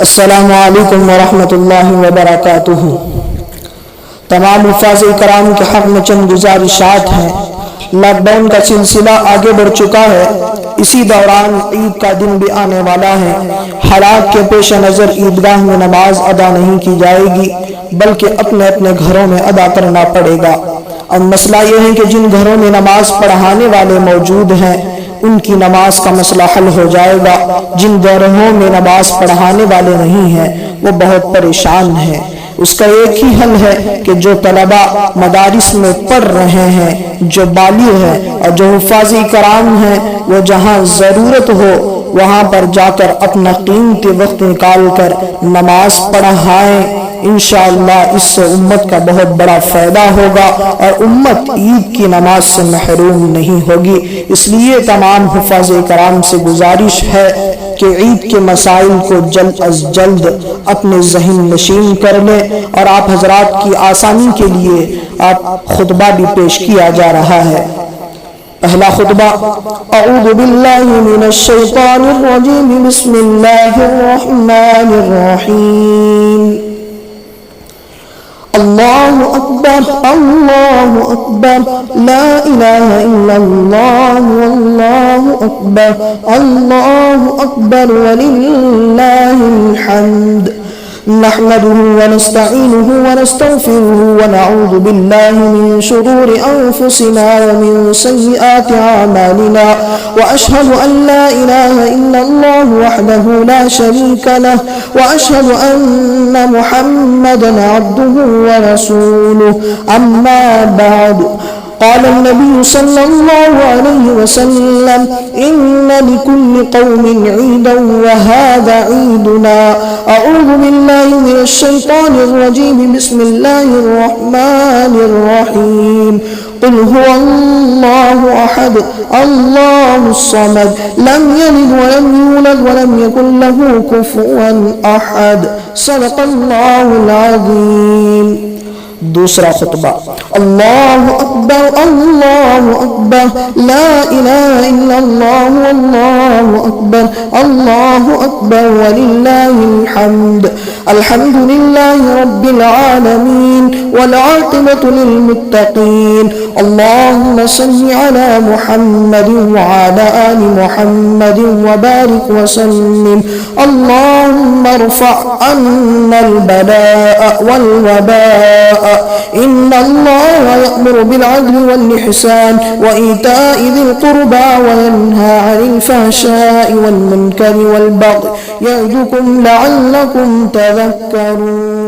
अस्सलामु अलैकुम वरहमतुल्लाहि वबरकातुहू। तमाम हुफ़ाज़ इकराम के हक़ में चंद गुज़ारिशात हैं। लॉकडाउन का सिलसिला आगे बढ़ चुका है। इसी दौरान ईद का दिन भी आने वाला है। हालात के पेश नज़र ईदगाह में नमाज अदा नहीं की जाएगी, बल्कि अपने अपने घरों में अदा करना पड़ेगा। अब मसला यह है कि जिन घरों में नमाज पढ़ाने वाले मौजूद हैं उनकी नमाज का मसला हल हो जाएगा। जिन घरों में नमाज पढ़ाने वाले नहीं हैं वो बहुत परेशान हैं। उसका एक ही हल है कि जो तलबा मदारिस में पढ़ रहे हैं, जो बालिग हैं और जो हुफ़ाज़ इकराम हैं, वो जहाँ ज़रूरत हो वहाँ पर जाकर अपना कीमती वक्त निकाल कर नमाज पढ़ाएं। इंशाअल्लाह इससे उम्मत का बहुत बड़ा फ़ायदा होगा और उम्मत ईद की नमाज से महरूम नहीं होगी। इसलिए तमाम हुफ़ाज़ इकराम से गुजारिश है कि ईद के मसाइल को जल्द अज जल्द अपने ज़हन नशीन कर लें। और आप हजरात की आसानी के लिए आप खुतबा भी पेश किया जा रहा है। पहला खुतबा, अऊज़ु बिल्लाहि मिनश शैतानिर रजीम, बिस्मिल्लाहिर रहमानिर रहीम। अल्लाहु अकबर, अल्लाहु अकबर, ला इलाहा इल्लल्लाह, अल्लाहु अकबर, अल्लाहु अकबर, वलिल्लाहिल हम्द। नहमदुहु व नस्तईनुहु व नस्तगफिरुहु व नऊज़ु बिल्लाहि मिन शुरूरि अनफुसिना व मिन सय्यिआति अमालिना व अशहदु अन ला इलाहा इल्लल्लाह वहदहु ला शरीका लह व अशहदु अन्न मुहम्मदन अब्दुहु व रसूलुहु। अम्मा बाद, क़ाल नबी सल्लल्लाहु अलैहि वसल्लम, इन्न लिकुल्लि क़ौमिन ईदन व हाज़ा ईदुना। अऊज़ु बिल्लाहि मिनश शैतानिर रजीम, बिस्मिल्लाहिर रहमानिर रहीम। क़ुल हुवल्लाहु अहद, अल्लाहुस समद, लम यलिद व लम यूलद व लम यकुल लहू कुफुवन अहद। सदक़ल्लाहुल अज़ीम। दूसरा खुतबा, अल्लाहु अकबर, अल्लाहु अकबर, ला इलाहा इल्लल्लाह, अल्लाहु अकबर, अल्लाहु अकबर, वलिल्लाहिल हम्द। अल्हम्दुलिल्लाहि रब्बिल आलमीन वल आक़िबतु लिल मुत्तक़ीन। अल्लाहुम्मा सल्लि अला मुहम्मदिन व अला आलि मुहम्मदिन व बारिक व सल्लिम। अल्लाहुम्मा इरफ़अ अन्नल बलाअ वल वबाअ। इन्नल्लाह यअमुरु बिल अद्लि वल इहसान व ईताइ ज़िल क़ुर्बा व यन्हा अनिल फ़हशाइ वल मुनकरि वल बग़य यअज़ुकुम लअल्लकुम तज़क्करून।